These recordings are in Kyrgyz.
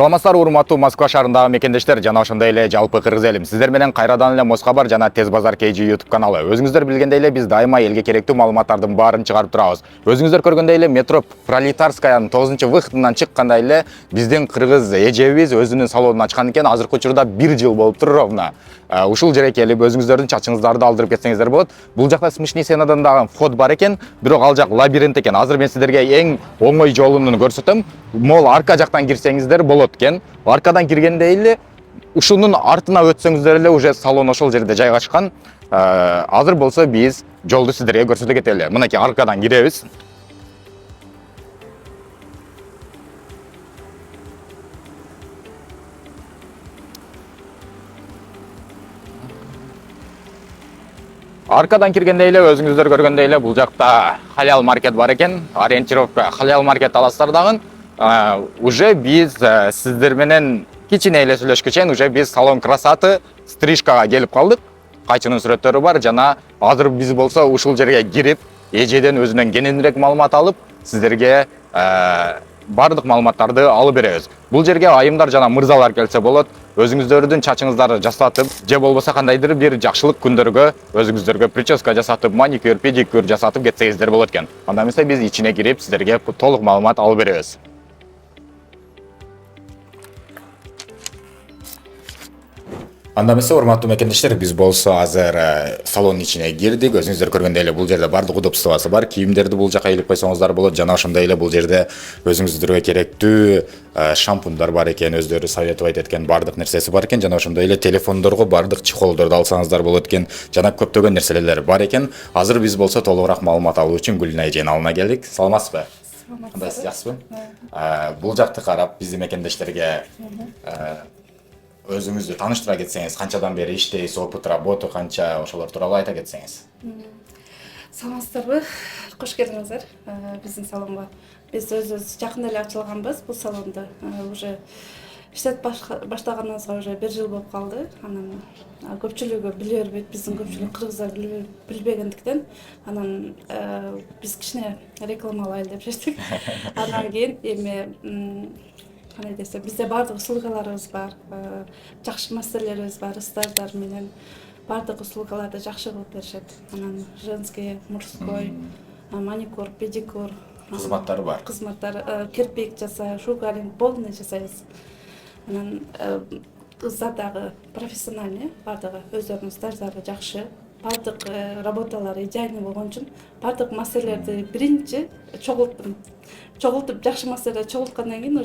Саламатсыздар урматтуу Москва шаарындагы мекендештер жана ошондой эле жалпы кыргыз элим. Сиздер менен кайрадан эле Моз кабар жана Тез базар KG YouTube каналы. Өзүңүздөр билгендей эле биз дайыма элге керектүү маалыматтардын баарын чыгарып турабыз. Өзүңүздөр көргөндөй эле метро Пролетарскаянын 9-вахтынан чыкканда эле биздин кыргыз эжебиз өзүнүн салонун ачкан экен. Азыркы учурда 1 жыл болуптур ровно. Ушул жерге келип өзүңүздөрдүн чачыңыздарды алдырып кетсеңиздер болот. Бул жакта смешный сценадан дагы вход бар экен, бирок ал жак лабиринт экен. Азыр мен сиздерге эң оңой жолун көрсөтөм. Мол арка жактан кирсеңиздер болот экен. Аркадан киргенде эле ушунун артына өтсөңүздөр эле уже салон ошол жерде жайгашкан. Азыр болсо биз жолду сиздерге көрсөтө кетели. Мынакей аркадан киребиз. Аркадан киргенде эле өзүңүздөр көргөндөй эле бул жакта халал маркет бар экен. Ориентировка халал маркет аласыздар дагы. Уже биз сиздер менен кичине эле сүйлөшкү чейин уже биз салон красоты стрижкага келип калдык. Кайчынын сүрөттөрү бар жана азыр биз болсо ушул жерге кирип, эжеден өзүнөн кененирээк маалымат алып, сиздерге бардык маалыматтарды алып беребиз. Бул жерге айымдар жана мырзалар келсе болот. Өзүңүздөрдүн чачыңыздарды жасатып, же болбосо кандайдыр бир жакшылык күндөргө өзүңүздөргө прическа жасатып, маникюр, педикюр жасатып кетсеңиздер болот экен. Анда эмесе биз ичине кирип сиздерге толук маалымат алып беребиз. Анда эмесе урматтуу мекендештер, биз болсо азыр салонун ичине кирдик. Өзүңүздөр көргөндөй эле бул жерде бардык удобствосу бар. Кийимдерди бул жака илип койсоңуздар болот жана ошондой эле бул жерде өзүңүздөргө керектүү шампундар бар экен, өздөрү советовать эткен бардык нерсеси бар экен жана ошондой эле телефондорго бардык чехолдорду алсаңыздар болот экен жана көптөгөн нерселер бар экен. Азыр биз болсо толугураак маалымат алуу үчүн Гүлнай эженин келдик. Саламатсызбы? Саламатсызбы. Жакшысызбы? Бул жакты карап биздин мекендештерге өзүңүздү тааныштыра кетсеңиз, канчадан бери иштейсиз, опыт работы канча, ошолор тууралуу айта кетсеңиз. Саламатсыздарбы? Кош келиңиздер биздин салонго. Биз өзүбүз жакында эле ачылганбыз бул салонду. Уже иштеп баштаганыбызга уже 1 жыл болуп калды. Анан көпчүлүгү биле бербейт, биздин көпчүлүк кыргыздар билбегендиктен, анан биз кичине рекламалайлы деп чечтик. Андан кийин эми кандай десем, бизде бардык услугаларыбыз бар, жакшы мастерлерибиз бар, стаждар менен бардык услугаларды жакшы кылып беришет. Анан женский, мужской, маникюр, педикюр Кызматтары бар. Кызматтар, кирпик жасай, шугаринг, полный жасайбыз. Анан кыздар дагы профессиональный, бардыгы өздөрүнүн стаждары жакшы. Бардык работалары идеальный болгон үчүн бардык мастерлерди биринчи чогултуп жакшы мастерлерди чогулткандан кийин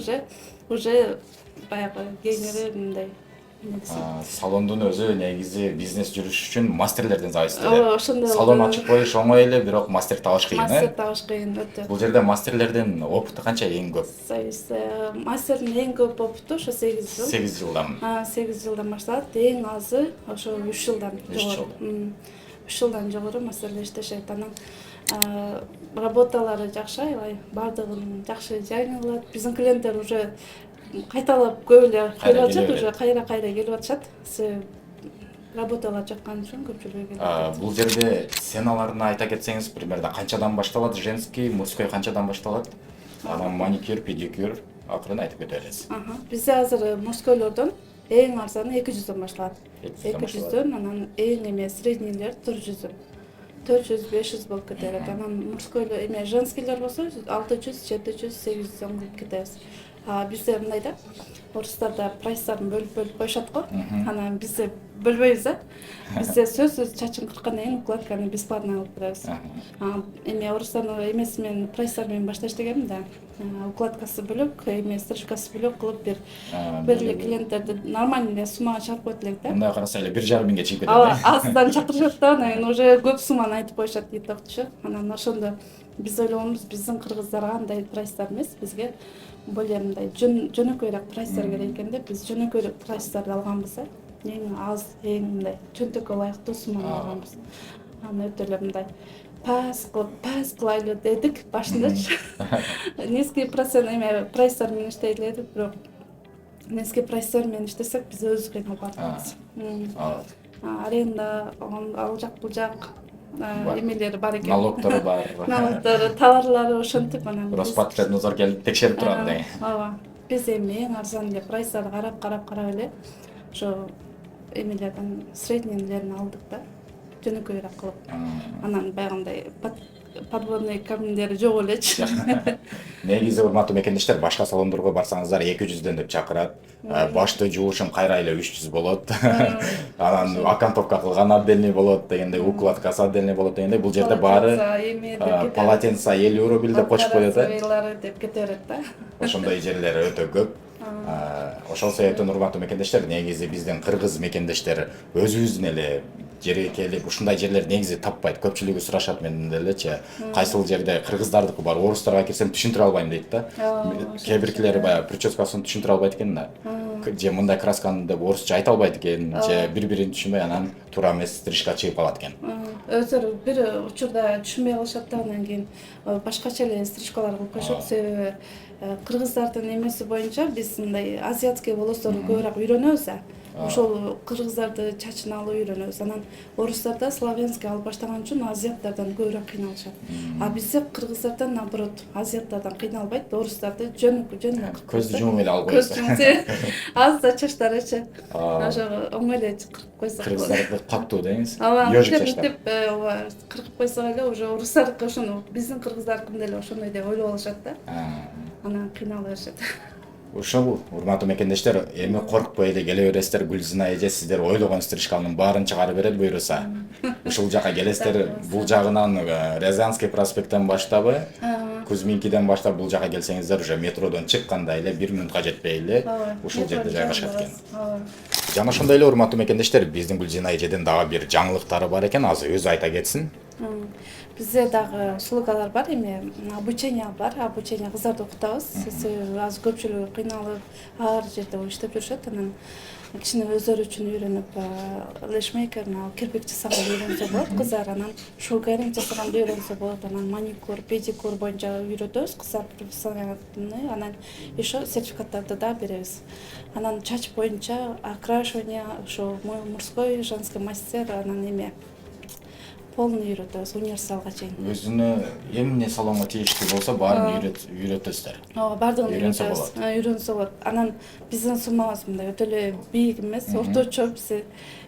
уже баягы кийинирээк мындай Салондун өзү негизи бизнес жүрүш үчүн мастерлерден зависит эле. Салон ачып коюш оңой эле, бирок мастер табыш кыйын. Мастер табыш кыйын өтө. Бул жерде мастерлердин опыту канча эң көп? Мастердин эң көп опыту ошо 8 жыл. 8 жылдан. 8 жылдан башталат. Эң азы ошо 3 жылдан жогору. 3 жылдан жогору мастерлер иштешет. Анан работалары жакшы, аябай бардыгын жакшы жайналат. Биздин клиенттер уже кайталап көп эле келип атышат, уже кайра келип атышат. Работалар жаккан үчүн көпчүлүгү келип. Бул жерде сценаларын айта кетсеңиз, примерно канчадан башталат? Женский, мужской канчадан башталат? Анан маникюр, педикюр акырын айтып кетебиз. Бизде азыр мужскойлордон эң арзаны 200дөн башталат. 200дөн, анан эң эме среднийлер 400. 400-500 болуп кетет. Анан мужскойлор эме женскийлер болсо 600, 700, 800 кылып кетебиз. Бизде мындай да, орустарда прайстарын бөлүп коюшат го. Анан бизде бөлбөйбүз да. Бизде сөзсүз чачын кырккандан кийин укладканы бесплатно алып беребиз. Эме орустардын эмеси менен прайстар менен башта иштегенмин да. Укладкасы бөлөк, эме стрижкасы бөлөк кылып бир эле клиенттерди нормальный эле суммага чыгарып коет элек да. Мындай караса эле 1,5 миңге чыгып кетет. Аздан чакырышат да, анан уже көп сумманы айтып коюшат дейт окчу. Анан ошондо биз ойлогонбуз, биздин кыргыздарга андай прайстар эмес, бизге более мындай жөнөкөйрөөк прайстар керек экен деп биз жөнөкөйрөөк прайстарды алганбыз. Эң аз, эң мындай чөнтөккө ылайыктуу сумманы алганбыз. Аны өтө эле мындай пас кылайлы дедик башындачы. Низкий процент эме прайстар менен иштейт элек, бирок низкий прайстар менен иштесек биз өзүбүз кыйналып калабыз. Аренда, ал жак бул жак эмелери бар экен. Налогдору бар. Налогдору, товарлары ошентип анан Роспотребнадзор келип текшерип турат. Ооба. Биз эми эң арзан эле прайстарды карап эле ошо эмелерден среднийлерин алдык да. Жөнөкөйрөөк кылып. Анан баягындай подводный камендери жок элечи. Негизи урматтуу мекендештер, башка салондорго барсаңыздар 200дөн деп чакырат. Башты жуушун кайра эле 300 болот. Анан окантовка кылган отдельный болот дегендей, укладкасы отдельный болот дегендей, бул жерде баары полотенца 50 евро бил деп кочуп коет деп кете берет да. Ошондой жерлер өтө көп. Ошол себептен урматтуу мекендештер, негизи биздин кыргыз мекендештер өзүбүздүн эле жерге келип ушундай жерлер негизи таппайт. Көпчүлүгү сурашат менден делечи, кайсыл жерде кыргыздардыкы бар, орустарга кирсем түшүндүрө албайм дейт да. Кээ биркилери баягы прическасын түшүндүрө албайт экен да. Же мындай красканы деп орусча айта албайт экен, же бири-бирин түшүнбөй анан туура эмес стрижка чыгып калат экен. Өздөрү бир учурда түшүнбөй калышат да, анан кийин башкача эле стрижкалар кылып коюшат. Себеби кыргыздардын эмеси боюнча биз мындай азиатский волосторду көбүрөөк үйрөнөбүз. Ошол кыргыздарды чачын алып үйрөнөбүз. Анан орустарда славянский алып баштаган үчүн азиаттардан көбүрөөк кыйналышат. А бизде кыргыздардан наоборот, азиаттардан кыйналбайт, орустарды жөн көздү жумуп эле алып коет. Көз жумуп аз да чачтарычы. Ошо оңой эле кыркып койсок. Кыргыздардыкы каттуу дейбиз. Ёжик чачтар. Кыркып койсок эле уже орустардыкы ошону биздин кыргыздардыкын деле ошондой деп ойлоп алышат да. Анан кыйнала беришет. Ушул урматтуу мекендештер, эми коркпой эле келе бересиздер. Гүлзина эже сиздер ойлогон стрижканын баарын чыгарып берет буйруса. Ушул жака келесиздер, бул жагынан Рязанский проспекттен баштабы, Кузьминкиден баштап бул жака келсеңиздер, уже метродон чыкканда эле 1 мүнөткө жетпей эле ушул жерде жайгашат экен. Жана ошондой эле урматтуу мекендештер, биздин Гүлзина эжедин дагы бир жаңылыктары бар экен, азыр өзү айта кетсин. Бизде дагы услугалар бар, эми обучение бар, обучение кыздарды окутабыз. Себеби азыр көпчүлүгү кыйналып, ар жерде иштеп жүрүшөт, анан кичине өздөрү үчүн үйрөнүп, лешмейкер, кирпик жасаганды үйрөнсө болот кыздар, анан шугаринг жасаганды үйрөнсө болот, анан маникюр, педикюр боюнча үйрөтөбүз кыздар профессионалны, анан еще сертификаттарды да беребиз. Анан чач боюнча окрашивание, ошо мужской, женский мастер, анан эме полный үйрөтөбүз, универсалга чейин. Өзүнө эмне салонго тийиштүү болсо баарын үйрөтөсүздөр. Бардыгын үйрөнсө болот. Анан биздин суммабыз мындай өтө эле бийик эмес, орточо бизде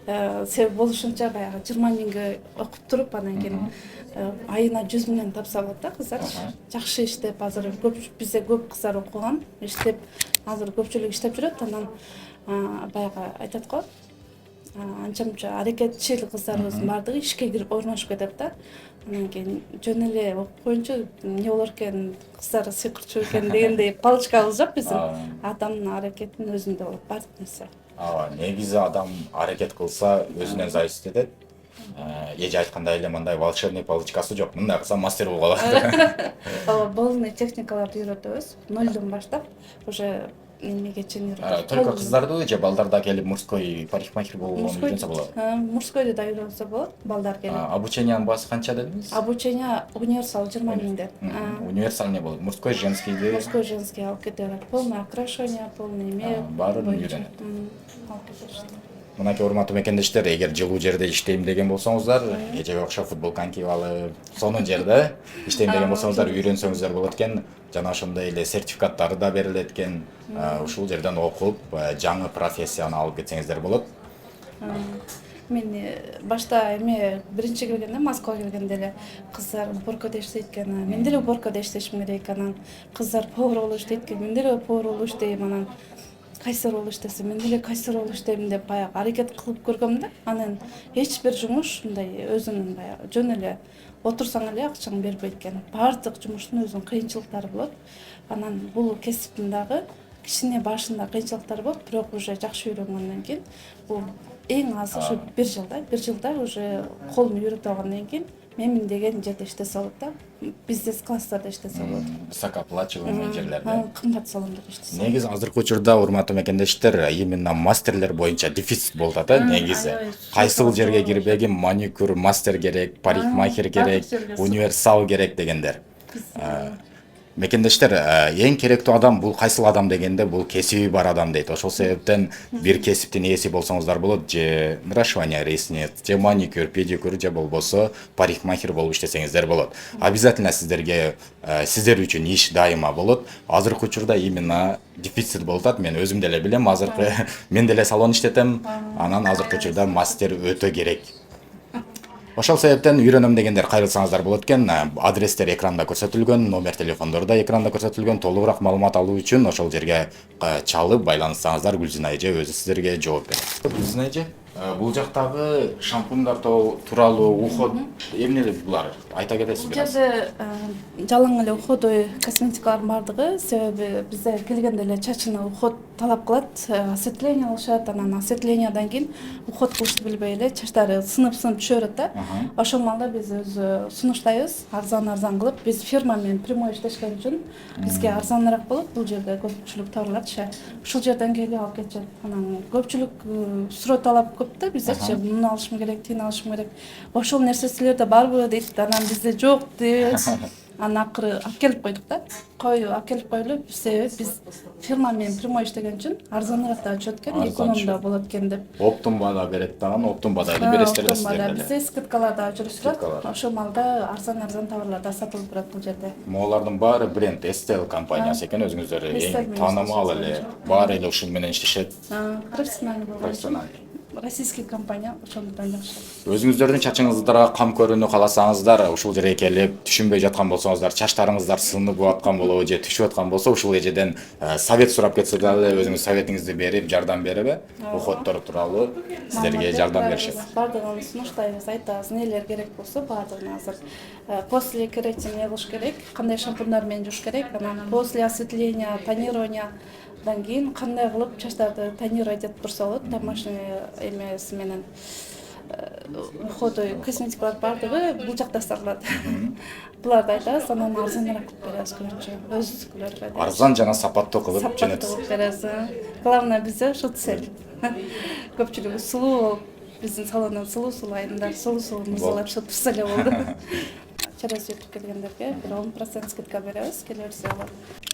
себеп болушунча баягы 20 миңге окуп туруп, анан кийин айына 100 миңден тапса болот да кыздар. Жакшы иштеп, азыр бизде көп кыздар окуган, иштеп, азыр көпчүлүк иштеп жүрөт, анан баягы айтат го, анча-мынча аракетчил кыздарыбыздын баардыгы ишке кирип орношуп кетет да. Анан кийин жөн эле окуп коюнчу эмне болор экен, кыздар сыйкырчу экен дегендей палочкабыз жок биздин. Адамдын аракетинин өзүндө болот баардык нерсе. Негизи адам аракет кылса өзүнөн зависит этет. Эже айткандай эле мындай волшебный палочкасы жок. Мындай кылса мастер болуп калат. Болный техникаларды үйрөтөбүз. 0дон баштап уже эмеге чейин үйрөтөбүз. Только кыздарды же балдар да келип мужской парикмахер болууну үйрөнсө болот. Мужскойду да үйрөнсө болот, балдар келип. Обучениянын баасы канча дедиңиз? Обучение универсал 20 миңден. Универсал не болот? Мужской, женскийди? Мужской, женский алып кете берет. Полный окрашивание, полный эме. Баарын үйрөнөт. Мынакей урматтуу мекендештер, эгер жылуу жерде иштейм деген болсоңуздар, эжеге окшоп футболканы кийип алып, сонун жерде иштейм деген болсоңуздар үйрөнсөңүздөр болот экен. Жана ошондой эле сертификаттары да берилет экен. Ушул жерден окуп, жаңы профессияны алып кетсеңиздер болот. Мен башта эме биринчи келгенде, Москвага келгенде эле кыздар уборкада иштейт экен. Мен деле уборкада иштешим керек, анан кыздар повар болуп иштейт экен. Мен деле повар болуп иштейм, анан кайсыр болуп иштесем, мен деле кайсыр болуп иштейм деп баягы аракет кылып көргөм да. Анан эч бир жумуш мындай өзүнүн баягы жөн эле отурсаң эле акчаң бербейт экен. Бардык жумуштун өзүнүн кыйынчылыктары болот. Анан бул кесиптин дагы кичине башында кыйынчылыктары болот, бирок уже жакшы үйрөнгөндөн кийин бул эң аз ушу 1 жылда уже колун үйрөтүп алгандан кийин менин деген жерде иштесе болот да. Бизнес класстарда иштесе болот. Высокооплачиваемый жерлерде. Кымбат салондордо иштесе. Негизи азыркы учурда урматтуу мекендештер, именно мастерлер боюнча дефицит болуп атат негизи. Кайсыл жерге кирбегин маникюр мастер керек, парикмахер керек, универсал керек дегендер. Мекендештер, эң керектүү адам бул кайсыл адам дегенде бул кесиби бар адам дейт. Ошол себептен бир кесиптин ээси болсоңуздар болот, же наращивание ресниц, же маникюр, педикюр, же болбосо парикмахер болуп иштесеңиздер болот. Обязательно сиздер үчүн иш дайыма болот. Азыркы учурда именно дефицит болуп атат. Мен өзүм деле билем, азыркы мен деле салон иштетем, анан азыркы учурда мастер өтө керек. Ошол себептен үйрөнөм дегендер кайрылсаңыздар болот экен. Адрестер экранда көрсөтүлгөн, номер телефондору да экранда көрсөтүлгөн. Толугураак маалымат алуу үчүн ошол жерге чалып байланыссаңыздар Гүлзина эже өзү сиздерге жооп берет. Гүлзина эже, бул жактагы шампуньдар тууралуу уход эмне булар? Айта кетесизби? Бул жерде жалаң эле уходой косметикалардын баардыгы, себеби бизде келгенде эле чачына уход талап кылат, осветление алышат, анан осветлениядан кийин уход кылышты билбей эле чачтары сынып түшө берет да. Ошол маалда биз өзү сунуштайбыз, арзан кылып. Биз фирма менен прямой иштешкен үчүн бизге арзаныраак болот. Бул жерде көпчүлүк таарылат. Ушул жерден келип алып кетишет. Анан көпчүлүк суроо талап көп да, биздерчи муну алышым керек, тигини алышым керек. Ошол нерсе силерде барбы дейт. Анан бизде жок дейбиз. Анан акыры алып келип койдук да. Алып келип коелу, себеби биз фирма менен прямой иштеген үчүн арзаныраак да түшөт экен, экономда болот экен деп. Оптом баада берет дагы, оптом баада бересиздер да сиздер деле. Бизде скидкалар да жүрүп турат. Ошол маалда арзан товарлар да сатылып турат бул жерде. Могулардын баары бренд STL компаниясы экен, өзүңүздөр эң таанымал эле, баары эле ушул менен иштешет. Профессиональный. Российский компания ошондон жакшы. Өзүңүздөрдүн чачыңыздарга кам көрүүнү кааласаңыздар, ушул жерге келип түшүнбөй жаткан болсоңуздар, чачтарыңыздар сынып аткан болобу же түшүп аткан болсо, ушул эжеден совет сурап кетсе дагы өзүңүз советиңизди берип, жардам бериби? Уходдор тууралуу сиздерге жардам беришет. Бардыгын сунуштайбыз, айтабыз, нелер керек болсо бардыгын азыр. После керечи эмне кылыш керек, кандай шампуньдар менен жууш керек, анан после осветления, тонирования кийин кандай кылып чачтарды тонировать этип турса болот, домашний эмеси менен уходой косметикалар бардыгы бул жакта сатылат. Буларды айтабыз, анан арзаныраак кылып беребиз көбүнчө. Өзүбүздүкүлөр. Арзан жана сапаттуу кылып жөнөтөбүз. Сапаттуу кылып беребиз. Главное бизде ушул цель. Көпчүлүгү сулуу, биздин салондон сулуу айымдар, сулуу мырзалар ушу турса эле болду. Через YouTube келгендерге 10% скидка беребиз, келе берсе болот.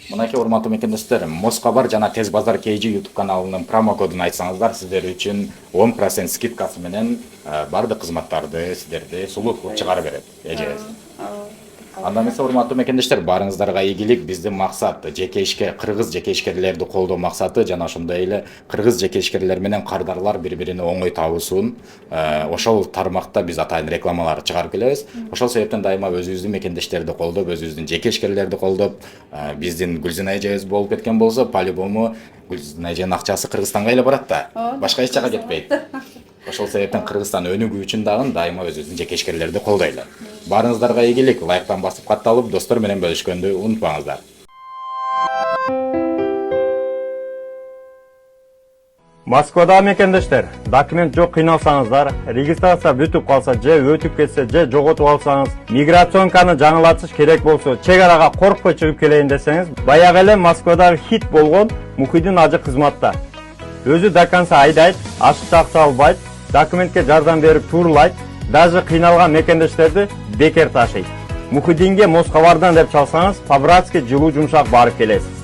Мынакей урматтуу мекендештер, Москабар жана Тез базар KG YouTube каналынын промокодун айтсаңыздар, сиздер үчүн 10% скидкасы менен бардык кызматтарды сиздерди сулуу кылып чыгарып берет эжебиз. Андан эмесе урматтуу мекендештер, баарыңыздарга ийгилик. Биздин максат кыргыз жеке ишкерлерди колдоо максаты жана ошондой эле кыргыз жеке ишкерлер менен кардарлар бири-бирине оңой табышсын. Ошол тармакта биз атайын рекламалар чыгарып келебиз. Ошол себептен дайыма өзүбүздүн мекендештерди колдоп, өзүбүздүн жеке ишкерлерди колдоп, биздин Гүлзина эжебиз болуп кеткен болсо, по-любому Гүлзина эженин акчасы Кыргызстанга эле барат да. Башка эч жака кетпейт. Ошол себептен Кыргызстан өнүгүү үчүн дагы дайыма өзүбүздүн жеке ишкерлерди колдойлу. Баарыңыздарга ийгилик, лайктан басып катталып, достор менен бөлүшкөндү унутпаңыздар. Москвадагы мекендештер, документ жок кыйналсаңыздар, регистрация бүтүп калса же өтүп кетсе же жоготуп алсаңыз, миграционканы жаңылатыш керек болсо, чек арага коркпой чыгып келейин десеңиз, баягы эле Москвадагы хит болгон Мухиддин ажы кызматта. Өзү до конца айдайт, ашыкча акча албайт, документке жардам берип туурулайт, даже кыйналган мекендештерди бекер ташыйт. Мухиддинге Москабардан деп чалсаңыз, по-братски жылуу жумшак барып келесиз.